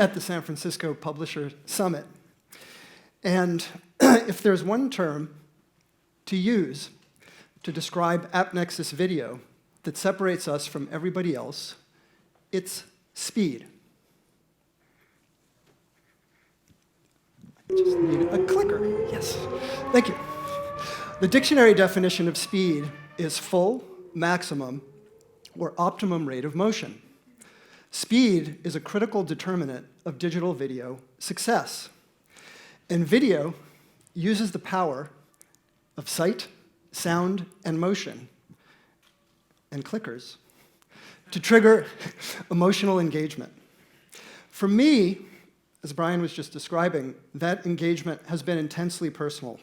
at the San Francisco Publisher Summit. And if there's one term to use to describe AppNexus video that separates us from everybody else, it's speed. I just need a clicker. Yes. Thank you. The dictionary definition of speed is full, maximum, or optimum rate of motion. Speed is a critical determinant of digital video success. And video uses the power of sight, sound, and motion, and clickers, to trigger emotional engagement. For me, as Brian was just describing, that engagement has been intensely personal.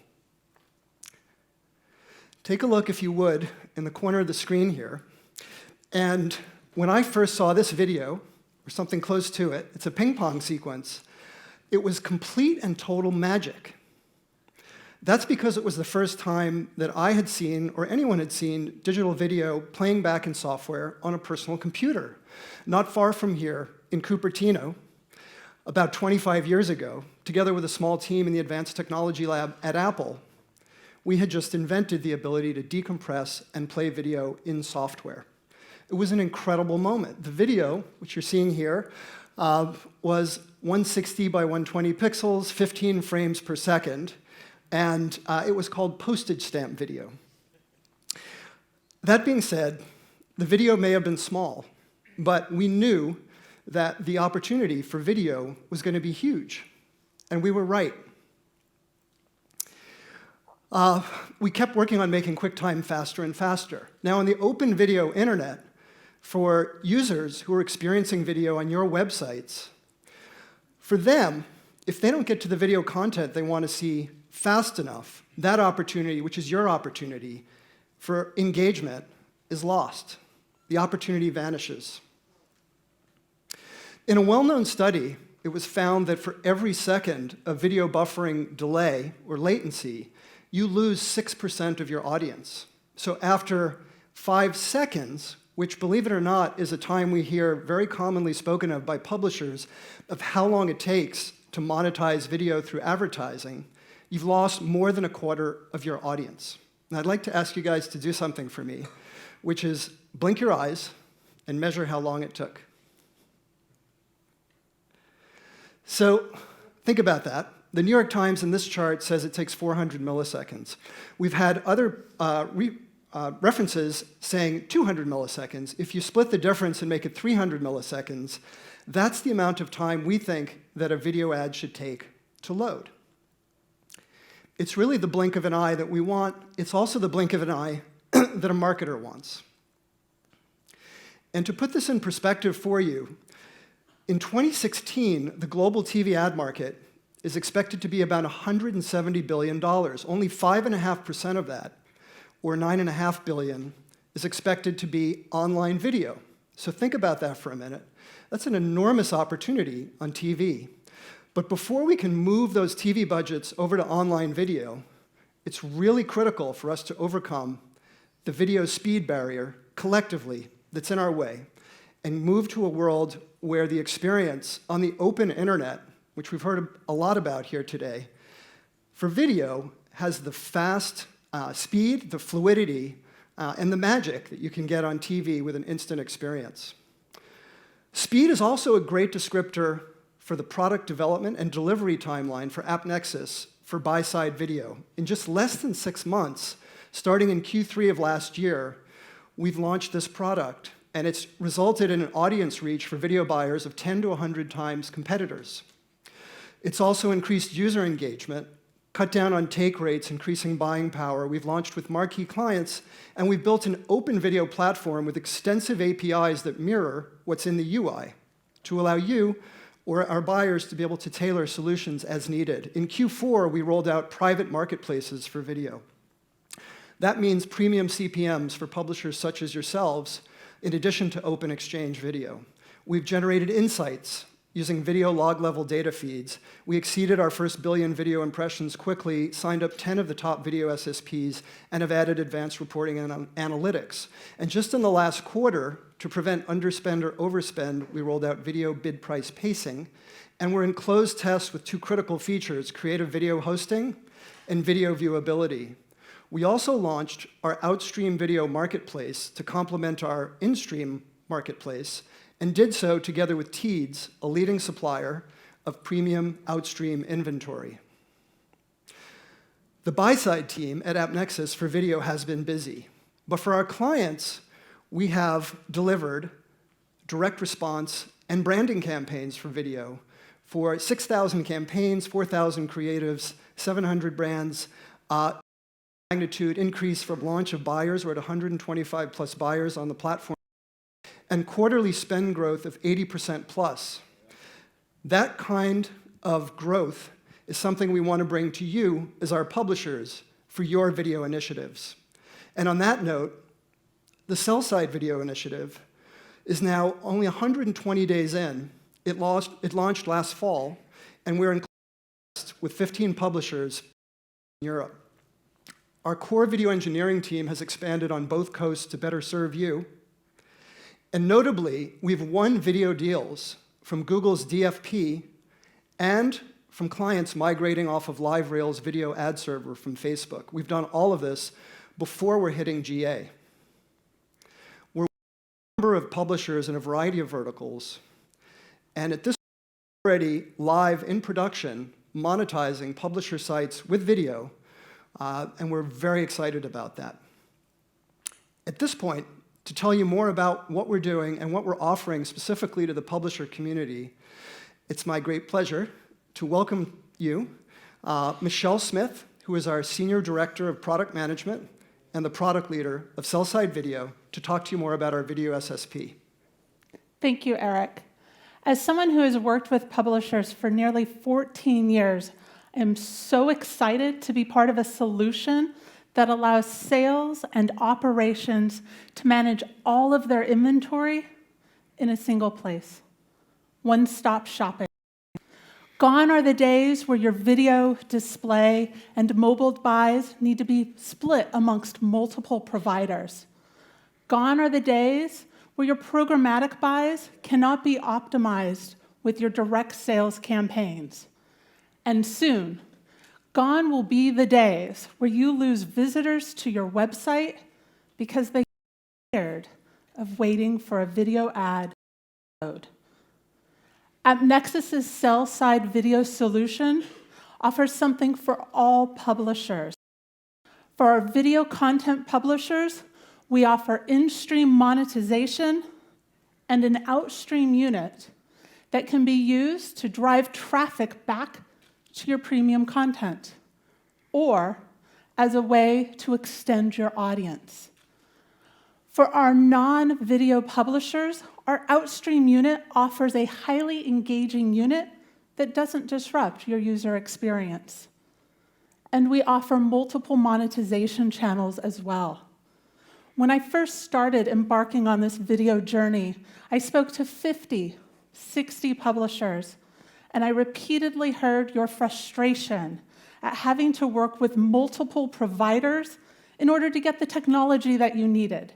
Take a look, if you would, in the corner of the screen here. And when I first saw this video, or something close to it, it's a ping pong sequence, it was complete and total magic. That's because it was the first time that I had seen, or anyone had seen, digital video playing back in software on a personal computer. Not far from here, in Cupertino, about 25 years ago, together with a small team in the Advanced Technology Lab at Apple, we had just invented the ability to decompress and play video in software. It was an incredible moment. The video, which you're seeing here, was 160 by 120 pixels, 15 frames per second, and it was called postage stamp video. That being said, the video may have been small, but we knew that the opportunity for video was going to be huge, and we were right. We kept working on making QuickTime faster and faster. Now, on the open video internet, for users who are experiencing video on your websites, for them, if they don't get to the video content they want to see fast enough, that opportunity, which is your opportunity for engagement, is lost. The opportunity vanishes. In a well-known study, it was found that for every second of video buffering delay or latency, you lose 6% of your audience. So after 5 seconds, which, believe it or not, is a time we hear very commonly spoken of by publishers of how long it takes to monetize video through advertising, you've lost more than a quarter of your audience. And I'd like to ask you guys to do something for me, which is blink your eyes and measure how long it took. So think about that. The New York Times in this chart says it takes 400 milliseconds. We've had other references saying 200 milliseconds. If you split the difference and make it 300 milliseconds, that's the amount of time we think that a video ad should take to load. It's really the blink of an eye that we want. It's also the blink of an eye that a marketer wants. And to put this in perspective for you, in 2016, the global TV ad market is expected to be about $170 billion. Only 5.5% of that, or $9.5 billion, is expected to be online video. So think about that for a minute. That's an enormous opportunity on TV. But before we can move those TV budgets over to online video, it's really critical for us to overcome the video speed barrier collectively that's in our way and move to a world where the experience on the open internet, which we've heard a lot about here today, for video has the fast speed, the fluidity, and the magic that you can get on TV with an instant experience. Speed is also a great descriptor for the product development and delivery timeline for AppNexus for buy-side video. In just less than 6 months, starting in Q3 of last year, we've launched this product, and it's resulted in an audience reach for video buyers of 10 to 100 times competitors. It's also increased user engagement, cut down on take rates, increasing buying power. We've launched with marquee clients, and we've built an open video platform with extensive APIs that mirror what's in the UI to allow you or our buyers to be able to tailor solutions as needed. In Q4, we rolled out private marketplaces for video. That means premium CPMs for publishers such as yourselves, in addition to open exchange video. We've generated insights using video log-level data feeds. We exceeded our first 1 billion video impressions quickly, signed up 10 of the top video SSPs, and have added advanced reporting and analytics. And just in the last quarter, to prevent underspend or overspend, we rolled out video bid price pacing And we're in closed tests with two critical features, creative video hosting and video viewability. We also launched our Outstream video marketplace to complement our in-stream marketplace, and did so together with Teads, a leading supplier of premium Outstream inventory. The buy-side team at AppNexus for video has been busy, but for our clients, we have delivered direct response and branding campaigns for video for 6,000 campaigns, 4,000 creatives, 700 brands, magnitude increase from launch of buyers. We're at 125 plus buyers on the platform, and quarterly spend growth of 80% plus. That kind of growth is something we want to bring to you as our publishers for your video initiatives. And on that note, the sell-side video initiative is now only 120 days in. It launched last fall, and we're in with 15 publishers in Europe. Our core video engineering team has expanded on both coasts to better serve you. And notably, we've won video deals from Google's DFP and from clients migrating off of LiveRail's video ad server from Facebook. We've done all of this before we're hitting GA. We're a number of publishers in a variety of verticals, and at this point, we're already live in production, monetizing publisher sites with video, and we're very excited about that. At this point, to tell you more about what we're doing and what we're offering specifically to the publisher community, it's my great pleasure to welcome you, Michelle Smith, who is our Senior Director of Product Management and the product leader of Sell-Side Video, to talk to you more about our video SSP. Thank you, Eric. As someone who has worked with publishers for nearly 14 years, I am so excited to be part of a solution that allows sales and operations to manage all of their inventory in a single place. One-stop shopping. Gone are the days where your video, display, and mobile buys need to be split amongst multiple providers. Gone are the days where your programmatic buys cannot be optimized with your direct sales campaigns. And soon, gone will be the days where you lose visitors to your website because they are tired of waiting for a video ad to load. AppNexus's sell-side video solution offers something for all publishers. For our video content publishers, we offer in-stream monetization and an outstream unit that can be used to drive traffic back to your premium content, or as a way to extend your audience. For our non-video publishers, our outstream unit offers a highly engaging unit that doesn't disrupt your user experience. And we offer multiple monetization channels as well. When I first started embarking on this video journey, I spoke to 50, 60 publishers, and I repeatedly heard your frustration at having to work with multiple providers in order to get the technology that you needed.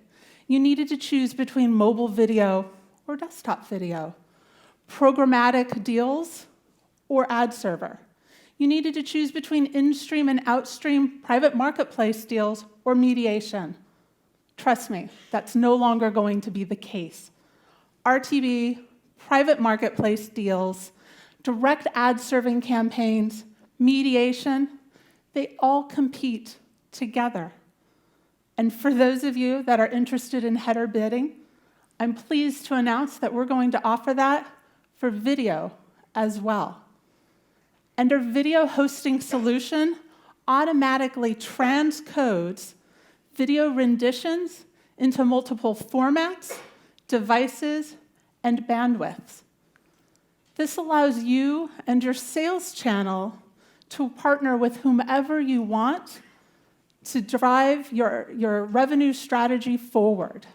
You needed to choose between mobile video or desktop video, programmatic deals or ad server. You needed to choose between in-stream and out-stream private marketplace deals or mediation. Trust me, that's no longer going to be the case. RTB, private marketplace deals, direct ad serving campaigns, mediation, they all compete together. And for those of you that are interested in header bidding, I'm pleased to announce that we're going to offer that for video as well. And our video hosting solution automatically transcodes video renditions into multiple formats, devices, and bandwidths. This allows you and your sales channel to partner with whomever you want to drive your revenue strategy forward.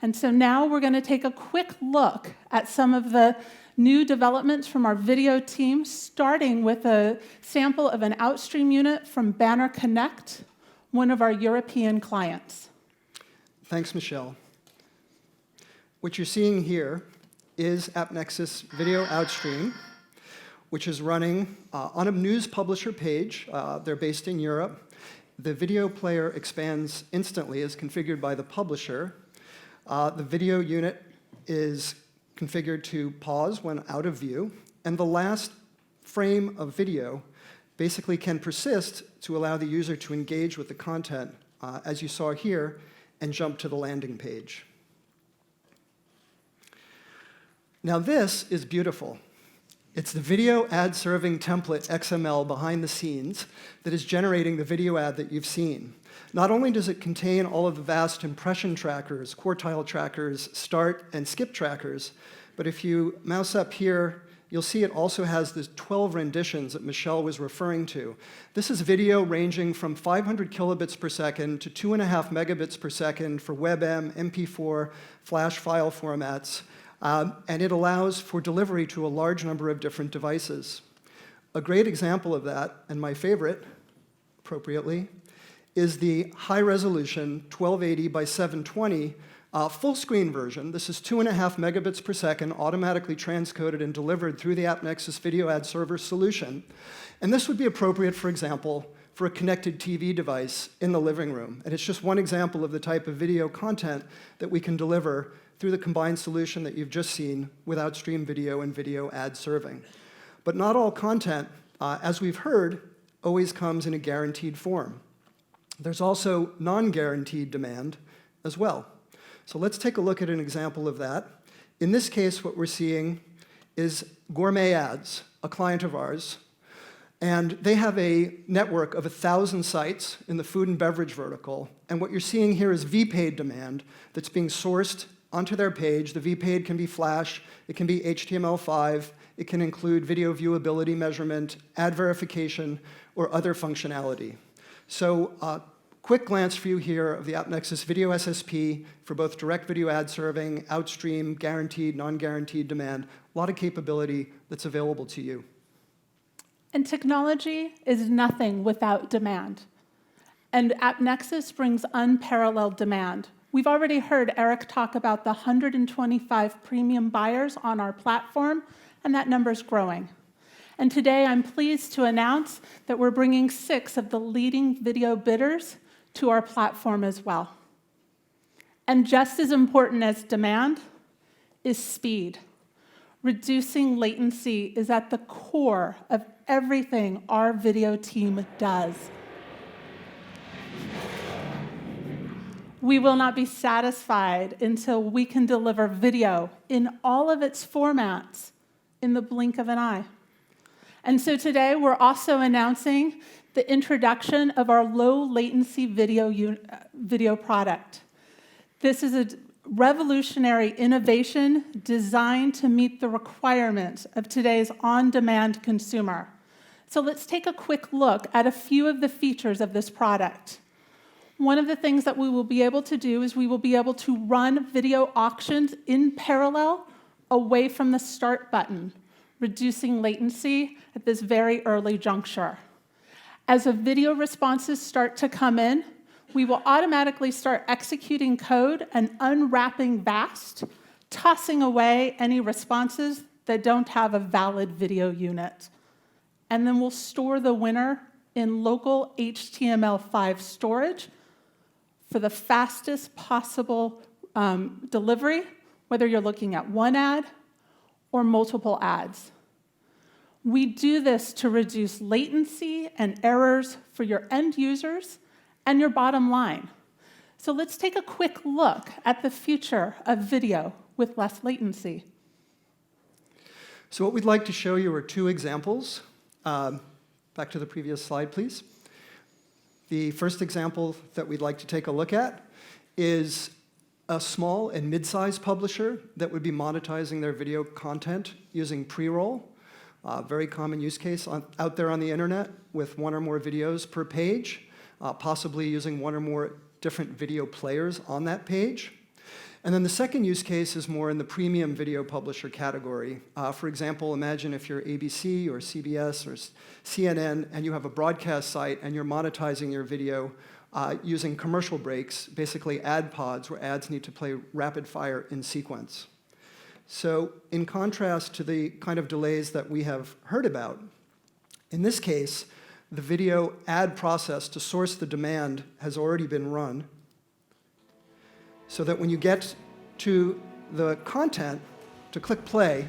And so now we're going to take a quick look at some of the new developments from our video team, starting with a sample of an outstream unit from Banner Connect, one of our European clients. Thanks, Michelle. What you're seeing here is AppNexus Video Outstream. which is running on a news publisher page. They're based in Europe. The video player expands instantly, as configured by the publisher. The video unit is configured to pause when out of view, and the last frame of video basically can persist to allow the user to engage with the content, as you saw here, and jump to the landing page. Now this is beautiful. It's the video ad serving template XML behind the scenes that is generating the video ad that you've seen. Not only does it contain all of the vast impression trackers, quartile trackers, start and skip trackers, but if you mouse up here, you'll see it also has the 12 renditions that Michelle was referring to. This is video ranging from 500 kilobits per second to 2.5 megabits per second for WebM, MP4, Flash file formats. And it allows for delivery to a large number of different devices. A great example of that, and my favorite, appropriately, is the high-resolution 1280 by 720 full-screen version. This is 2.5 megabits per second, automatically transcoded and delivered through the AppNexus video ad server solution. And this would be appropriate, for example, for a connected TV device in the living room. And it's just one example of the type of video content that we can deliver through the combined solution that you've just seen with Outstream Video and video ad serving. But not all content, as we've heard, always comes in a guaranteed form. There's also non-guaranteed demand as well. So let's take a look at an example of that. In this case, what we're seeing is Gourmet Ads, a client of ours, and they have a network of 1,000 sites in the food and beverage vertical, and what you're seeing here is VPaid demand that's being sourced onto their page. The VPaid can be Flash, it can be HTML5, it can include video viewability measurement, ad verification, or other functionality. So quick glance for you here of the AppNexus Video SSP for both direct video ad serving, Outstream, guaranteed, non-guaranteed demand, a lot of capability that's available to you. And technology is nothing without demand. And AppNexus brings unparalleled demand. We've already heard Eric talk about the 125 premium buyers on our platform, and that number's growing. And today I'm pleased to announce that we're bringing 6 of the leading video bidders to our platform as well. And just as important as demand is speed. Reducing latency is at the core of everything our video team does. We will not be satisfied until we can deliver video in all of its formats in the blink of an eye. And so today we're also announcing the introduction of our low-latency video product. This is a revolutionary innovation designed to meet the requirements of today's on-demand consumer. So let's take a quick look at a few of the features of this product. One of the things that we will be able to do is we will be able to run video auctions in parallel away from the start button, reducing latency at this very early juncture. As the video responses start to come in, we will automatically start executing code and unwrapping VAST, tossing away any responses that don't have a valid video unit. And then we'll store the winner in local HTML5 storage for the fastest possible delivery, whether you're looking at one ad or multiple ads. We do this to reduce latency and errors for your end users and your bottom line. So let's take a quick look at the future of video with less latency. So what we'd like to show you are 2 examples. Back to the previous slide, please. The first example that we'd like to take a look at is a small and mid-sized publisher that would be monetizing their video content using pre-roll. Very common use case out there on the internet with 1 or more videos per page, possibly using 1 or more different video players on that page. And then the second use case is more in the premium video publisher category. For example, imagine if you're ABC or CBS or CNN and you have a broadcast site and you're monetizing your video using commercial breaks, basically ad pods where ads need to play rapid fire in sequence. So in contrast to the kind of delays that we have heard about, in this case, the video ad process to source the demand has already been run, so that when you get to the content to click play,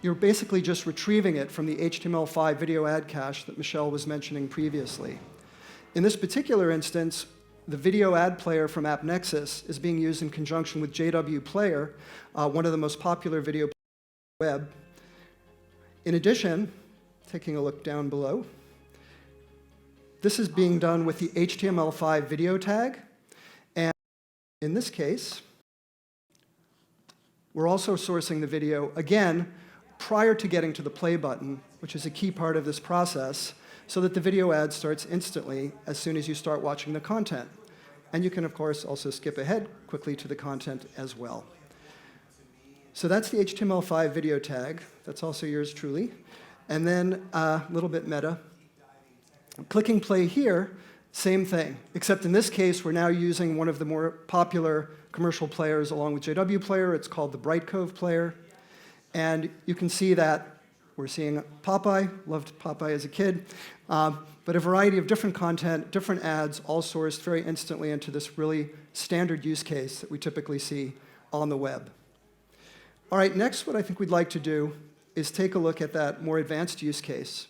you're basically just retrieving it from the HTML5 video ad cache that Michelle was mentioning previously. In this particular instance, the video ad player from AppNexus is being used in conjunction with JW Player, one of the most popular video players on the web. In addition, taking a look down below, this is being done with the HTML5 video tag. And in this case, we're also sourcing the video, again, prior to getting to the play button, which is a key part of this process, so that the video ad starts instantly as soon as you start watching the content. And you can, of course, also skip ahead quickly to the content as well. So that's the HTML5 video tag. That's also yours truly. And then a little bit meta. Clicking play here, same thing, except in this case, we're now using one of the more popular commercial players along with JW Player. It's called the Bright Cove player. And you can see that we're seeing Popeye, loved Popeye as a kid, but a variety of different content, different ads, all sourced very instantly into this really standard use case that we typically see on the web. All right, next what I think we'd like to do is take a look at that more advanced use case.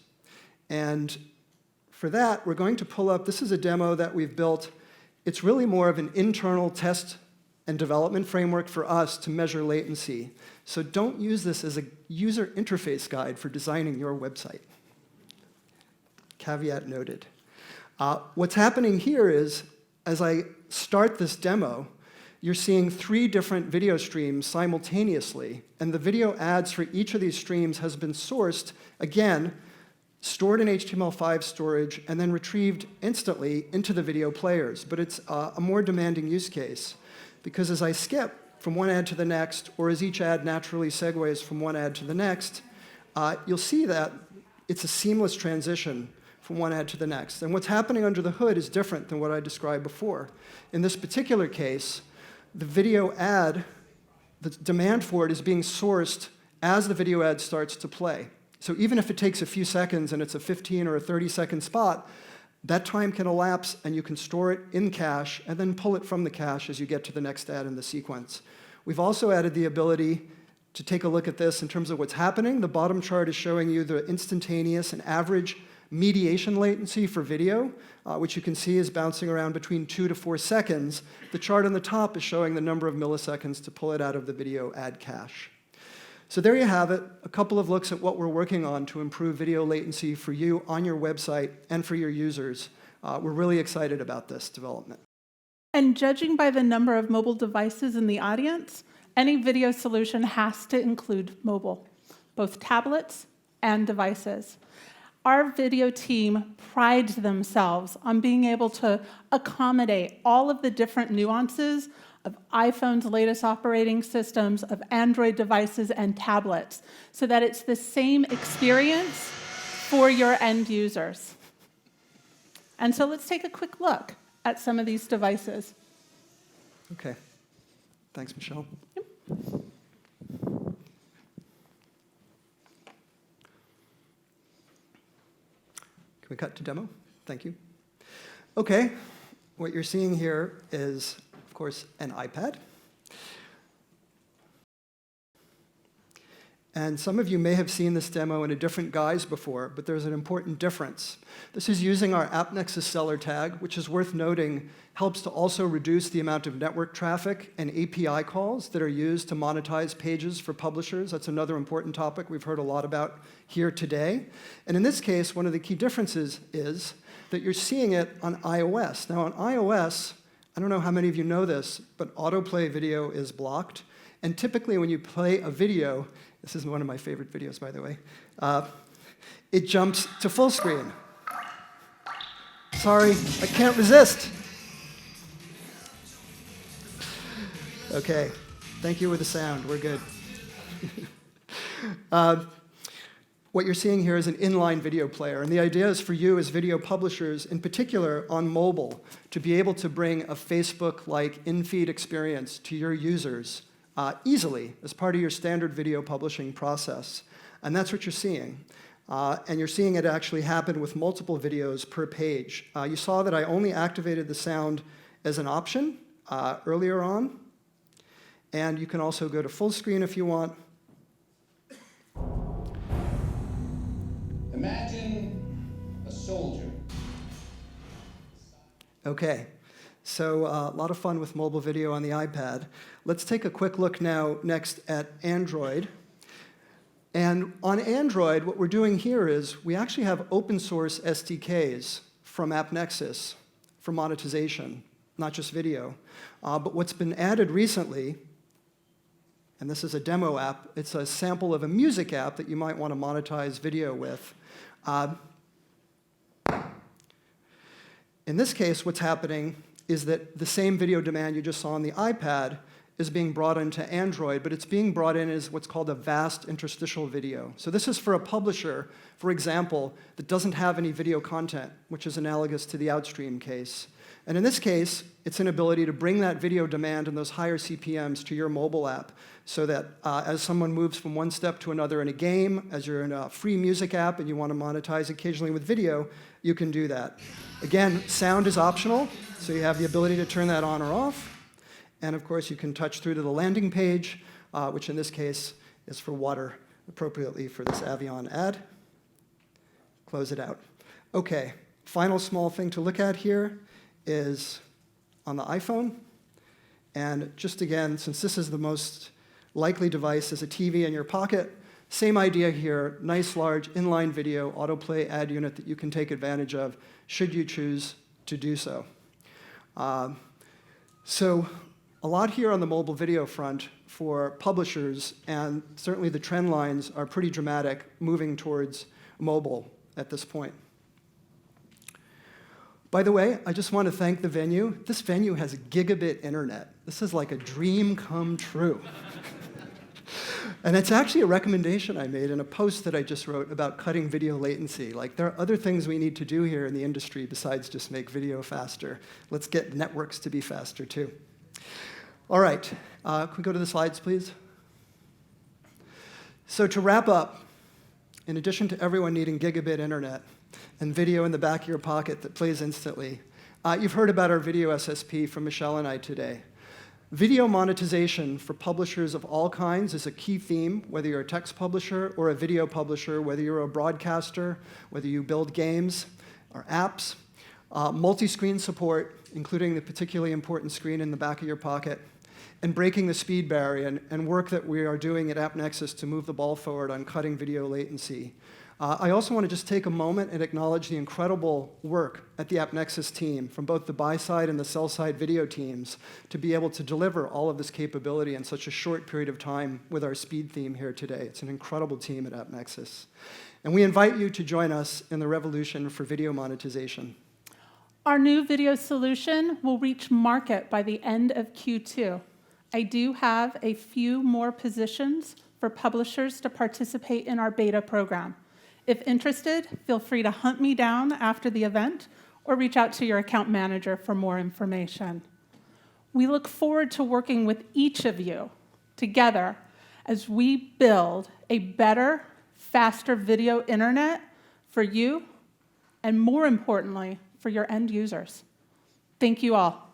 And for that, we're going to pull up, this is a demo that we've built. It's really more of an internal test and development framework for us to measure latency. So don't use this as a user interface guide for designing your website. Caveat noted. What's happening here is, as I start this demo, you're seeing 3 different video streams simultaneously, and the video ads for each of these streams has been sourced, again, stored in HTML5 storage, and then retrieved instantly into the video players. But it's a more demanding use case, because as I skip from one ad to the next, or as each ad naturally segues from one ad to the next, you'll see that it's a seamless transition from one ad to the next. And what's happening under the hood is different than what I described before. In this particular case, the video ad, the demand for it is being sourced as the video ad starts to play. So even if it takes a few seconds and it's a 15 or a 30-second spot, that time can elapse and you can store it in cache and then pull it from the cache as you get to the next ad in the sequence. We've also added the ability to take a look at this in terms of what's happening. The bottom chart is showing you the instantaneous and average mediation latency for video, which you can see is bouncing around between 2 to 4 seconds. The chart on the top is showing the number of milliseconds to pull it out of the video ad cache. So there you have it, a couple of looks at what we're working on to improve video latency for you on your website and for your users. We're really excited about this development. And judging by the number of mobile devices in the audience, any video solution has to include mobile, both tablets and devices. Our video team prides themselves on being able to accommodate all of the different nuances of iPhone's latest operating systems, of Android devices and tablets, so that it's the same experience for your end users. And so let's take a quick look at some of these devices. Okay. Thanks, Michelle. Yep. Can we cut to demo? Thank you. Okay. What you're seeing here is, of course, an iPad. And some of you may have seen this demo in a different guise before, but there's an important difference. This is using our AppNexus seller tag, which is worth noting helps to also reduce the amount of network traffic and API calls that are used to monetize pages for publishers. That's another important topic we've heard a lot about here today. And in this case, one of the key differences is that you're seeing it on iOS. Now on iOS, I don't know how many of you know this, but autoplay video is blocked. And typically when you play a video, this is one of my favorite videos, by the way, it jumps to full screen. Sorry, I can't resist. Okay, thank you with the sound, we're good. What you're seeing here is an inline video player, and the idea is for you as video publishers, in particular on mobile, to be able to bring a Facebook-like in-feed experience to your users easily as part of your standard video publishing process. And that's what you're seeing. And you're seeing it actually happen with multiple videos per page. You saw that I only activated the sound as an option earlier on. And you can also go to full screen if you want. Imagine a soldier. Okay, so a lot of fun with mobile video on the iPad. Let's take a quick look now next at Android. And on Android, what we're doing here is we actually have open source SDKs from AppNexus for monetization, not just video. But what's been added recently, and this is a demo app, it's a sample of a music app that you might want to monetize video with. In this case, what's happening is that the same video demand you just saw on the iPad is being brought into Android, but it's being brought in as what's called a vast interstitial video. So this is for a publisher, for example, that doesn't have any video content, which is analogous to the Outstream case. And in this case, it's an ability to bring that video demand and those higher CPMs to your mobile app so that as someone moves from one step to another in a game, as you're in a free music app and you want to monetize occasionally with video, you can do that. Again, sound is optional, so you have the ability to turn that on or off. And of course, you can touch through to the landing page, which in this case is for water, appropriately for this Avion ad. Close it out. Okay, final small thing to look at here is on the iPhone. And just again, since this is the most likely device as a TV in your pocket, same idea here, nice large inline video autoplay ad unit that you can take advantage of should you choose to do so. So a lot here on the mobile video front for publishers, and certainly the trend lines are pretty dramatic moving towards mobile at this point. By the way, I just want to thank the venue. This venue has gigabit internet. This is like a dream come true. And it's actually a recommendation I made in a post that I just wrote about cutting video latency. Like, there are other things we need to do here in the industry besides just make video faster. Let's get networks to be faster, too. All right, can we go to the slides, please? So to wrap up, in addition to everyone needing gigabit internet and video in the back of your pocket that plays instantly, you've heard about our video SSP from Michelle and I today. Video monetization for publishers of all kinds is a key theme, whether you're a text publisher or a video publisher, whether you're a broadcaster, whether you build games or apps. Multi-screen support, including the particularly important screen in the back of your pocket, and breaking the speed barrier, and work that we are doing at AppNexus to move the ball forward on cutting video latency. I also want to just take a moment and acknowledge the incredible work at the AppNexus team from both the buy-side and the sell-side video teams to be able to deliver all of this capability in such a short period of time with our speed theme here today. It's an incredible team at AppNexus. And we invite you to join us in the revolution for video monetization. Our new video solution will reach market by the end of Q2. I do have a few more positions for publishers to participate in our beta program. If interested, feel free to hunt me down after the event or reach out to your account manager for more information. We look forward to working with each of you together as we build a better, faster video internet for you, and more importantly, for your end users. Thank you all.